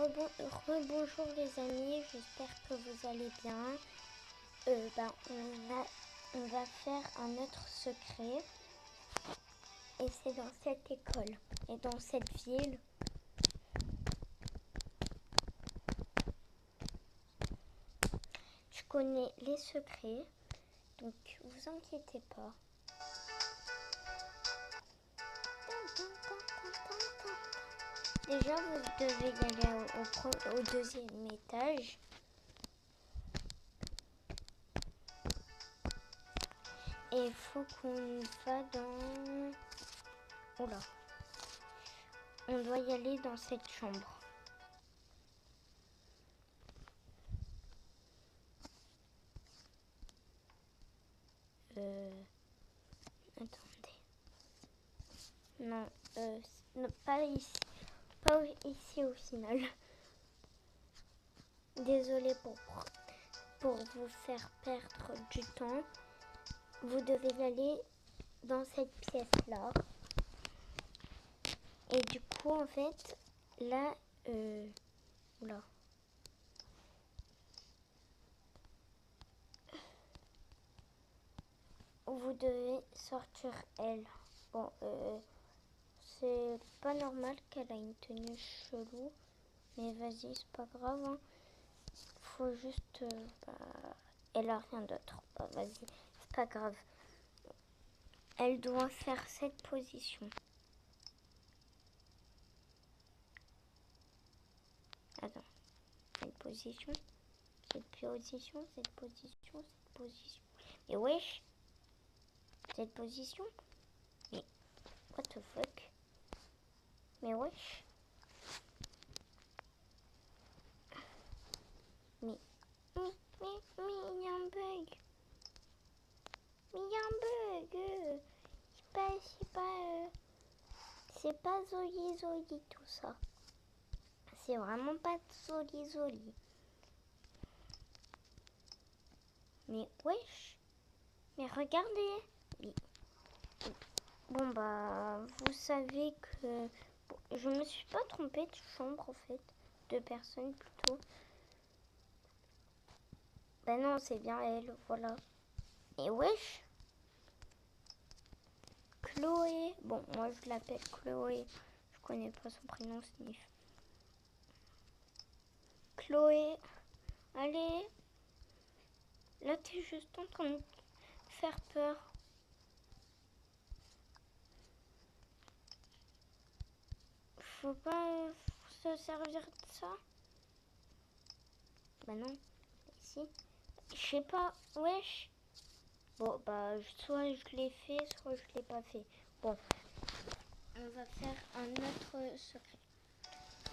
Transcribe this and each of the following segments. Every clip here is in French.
Rebonjour les amis, j'espère que vous allez bien. On va faire un autre secret. Et c'est dans cette école et dans cette ville. Je connais les secrets, donc vous inquiétez pas. Déjà, vous devez y aller au deuxième étage. Et il faut qu'on va dans... Oula. On doit y aller dans cette chambre. Attendez. Non, pas ici. Pas ici au final. Désolée pour vous faire perdre du temps. Vous devez y aller dans cette pièce-là. Et du coup, en fait, là... Oula. Vous devez sortir elle. Bon, c'est pas normal qu'elle a une tenue chelou. Mais vas-y, c'est pas grave. Hein. Faut juste... elle a rien d'autre. Vas-y, c'est pas grave. Elle doit faire cette position. Attends. Cette position. Cette position. Cette position. Cette position. Mais wesh. Cette position. Mais... What the fuck. Mais wesh. Mais il y a un bug. Mais il y a un bug. C'est pas zoli tout ça. C'est vraiment pas zoli. Mais wesh. Mais regardez. Bon vous savez que... Bon, je me suis pas trompée de chambre en fait. De personnes plutôt. Ben non, c'est bien elle, voilà. Et wesh. Chloé. Bon, moi je l'appelle Chloé. Je connais pas son prénom, Sniff. Chloé. Allez. Là, t'es juste en train de faire peur. Faut pas se servir de ça. Bah non. Ici. Je sais pas. Wesh. Bon, soit je l'ai fait, soit je l'ai pas fait. Bon. On va faire un autre secret.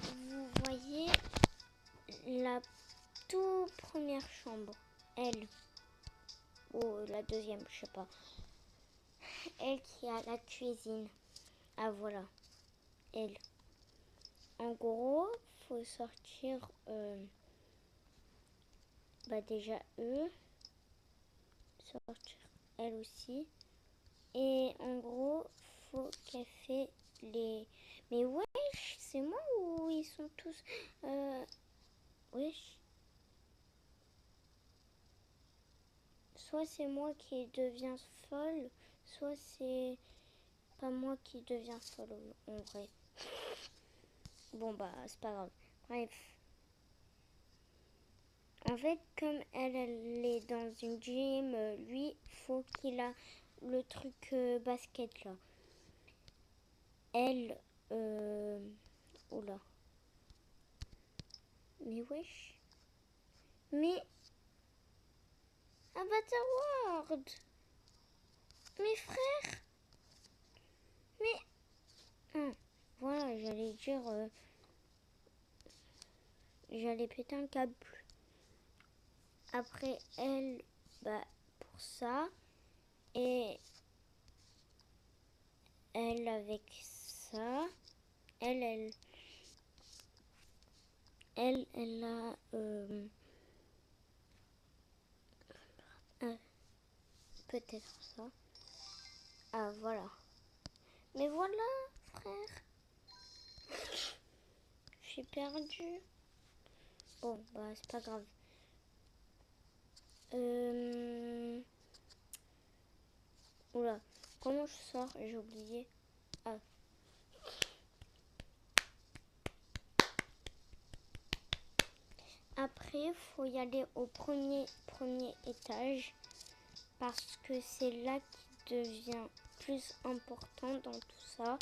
Vous voyez la toute première chambre. Elle. Ou la deuxième, je sais pas. Elle qui a la cuisine. Ah voilà. Elle. En gros, faut sortir déjà eux. Sortir elle aussi. Et en gros, faut qu'elle fait les... Mais wesh, c'est moi ou ils sont tous... Wesh. Soit c'est moi qui deviens folle, soit c'est pas moi qui deviens folle en vrai. Bon c'est pas grave. Bref. En fait, comme elle est dans une gym, lui, faut qu'il a le truc basket là. Elle, oula. Mais wesh. Mais Avatar World. Mes frères. Mais voilà, j'allais dire, j'allais péter un câble. Après elle, pour ça, et elle avec ça, elle a peut-être ça. Ah voilà. Mais voilà, frère. Je suis perdue. Bon, bah, c'est pas grave. Oula, comment je sors? J'ai oublié. Ah. Après, il faut y aller au premier étage parce que c'est là qui devient plus important dans tout ça.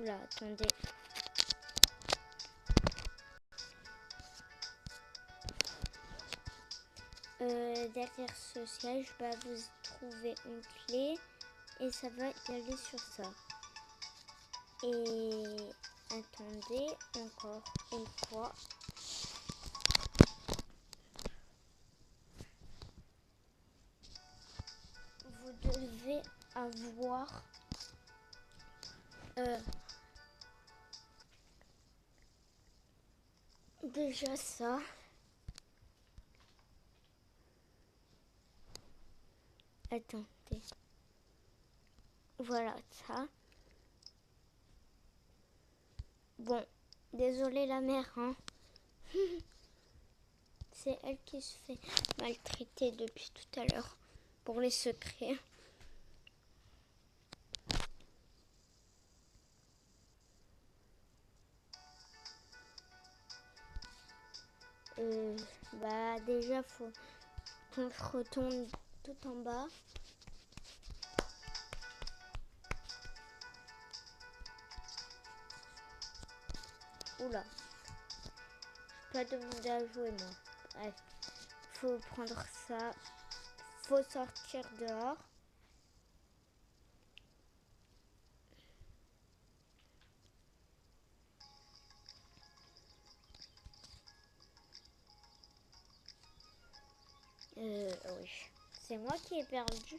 Oula, attendez. Derrière ce siège, bah, vous trouvez une clé et ça va y aller sur ça. Et attendez encore une fois. Vous devez avoir déjà ça. Attendez. Voilà ça. Bon, désolé la mère, hein. C'est elle qui se fait maltraiter depuis tout à l'heure pour les secrets. Bah déjà faut qu'on se retourne tout en bas. Oula, je peux pas demander à jouer moi. Bref, faut prendre ça, faut sortir dehors. Oui. C'est moi qui ai perdu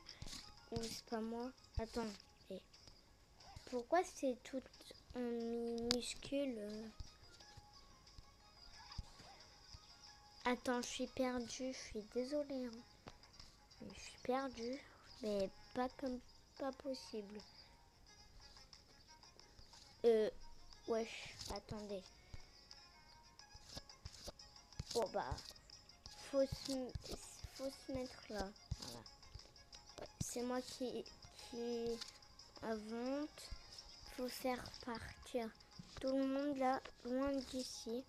ou c'est pas moi? Attends, pourquoi c'est tout en minuscule? Attends, je suis perdue, je suis désolée. Hein. Je suis perdue, mais pas possible. Wesh, attendez. Bon bah, faut se mettre là. Voilà. Ouais, c'est moi qui invente. Faut faire partir tout le monde là, loin d'ici.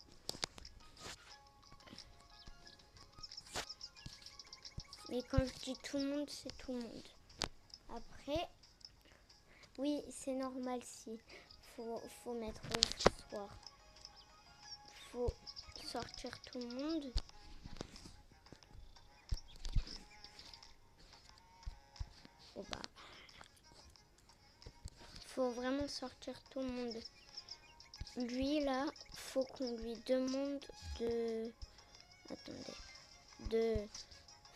Mais quand je dis tout le monde, c'est tout le monde. Après, oui, c'est normal si. Faut mettre au soir. Faut sortir tout le monde. Bon bah. Faut vraiment sortir tout le monde. Lui là, faut qu'on lui demande de. Attendez. De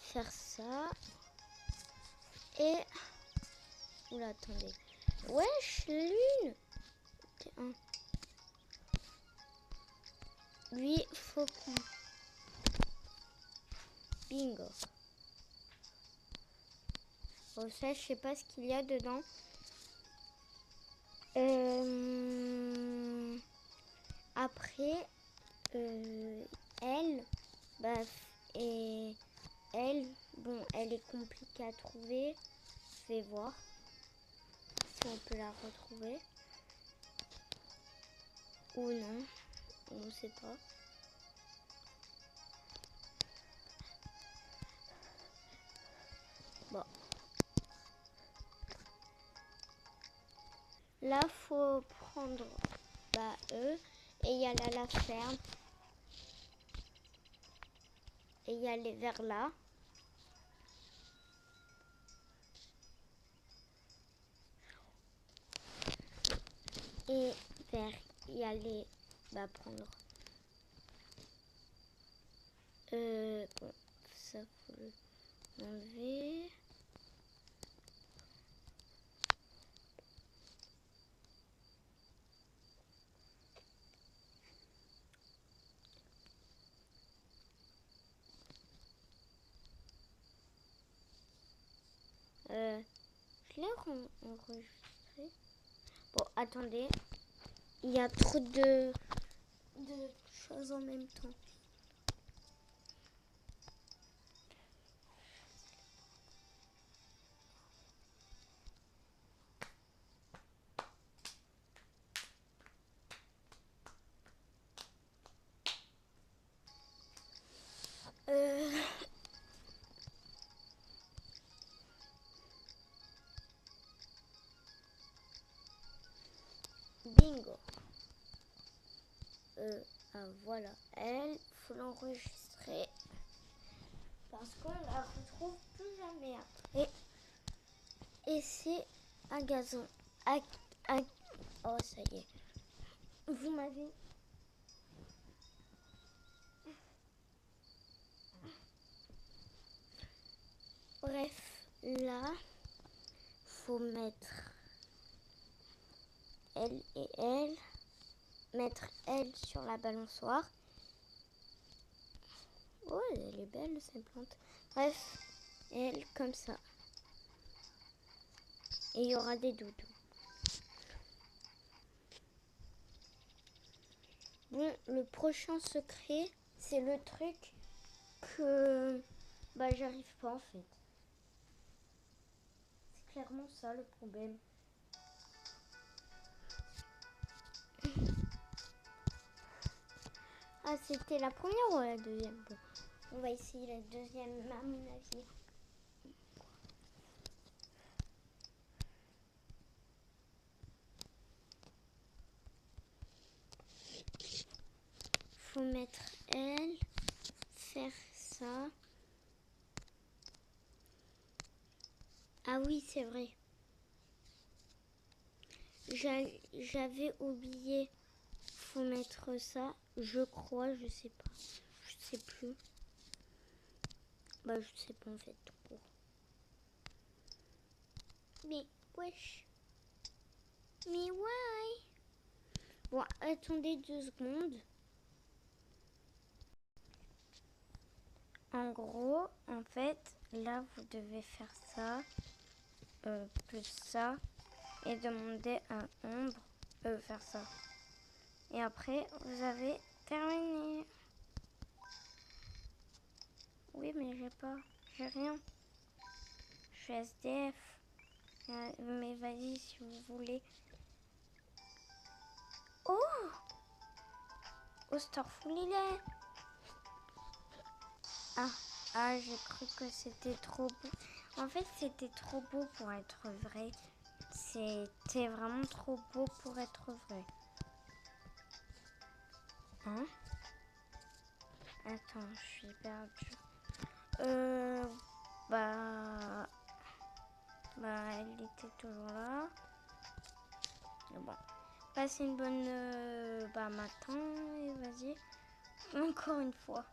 faire ça. Et. Oula, attendez. Wesh, lune. Lui, faut qu'on. Bingo. Bon, ça, je sais pas ce qu'il y a dedans. Après, elle, bah, et elle, bon, elle est compliquée à trouver. Je vais voir si on peut la retrouver. Ou non, on ne sait pas. Bon. Là, faut prendre eux et y aller à la ferme. Et y aller vers là. Et vers y aller, prendre. Bon, ça faut l'enlever. Je enregistré. Bon, attendez. Il y a trop de choses en même temps. Bingo. Voilà. Elle, faut l'enregistrer. Parce qu'on la retrouve plus jamais après. Et c'est un gazon. Oh, ça y est. Vous m'avez... Bref, là, faut mettre elle et elle. Mettre elle sur la balançoire. Oh, elle est belle, cette plante. Bref, elle comme ça. Et il y aura des doudous. Bon, le prochain secret, c'est le truc que j'arrive pas en fait. C'est clairement ça le problème. Ah, c'était la première ou la deuxième? Bon, on va essayer la deuxième à mon avis. Faut mettre elle, faire ça. Ah oui, c'est vrai. J'avais oublié. Faut mettre ça. Je crois, je sais pas. Je sais plus. Je sais pas en fait tout court. Mais wesh. Mais why? Bon, attendez 2 secondes. En gros, en fait, là, vous devez faire ça, plus ça, et demander à Ombre faire ça. Et après, vous avez terminé. Oui, mais j'ai rien. Je suis SDF. Mais vas-y, si vous voulez. Oh! Oh, Starful, il est. Ah, j'ai cru que c'était trop beau. En fait, c'était trop beau pour être vrai. C'était vraiment trop beau pour être vrai. Hein? Attends, je suis perdue. Elle était toujours là. Bon. Passez une bonne matin et vas-y. Encore une fois.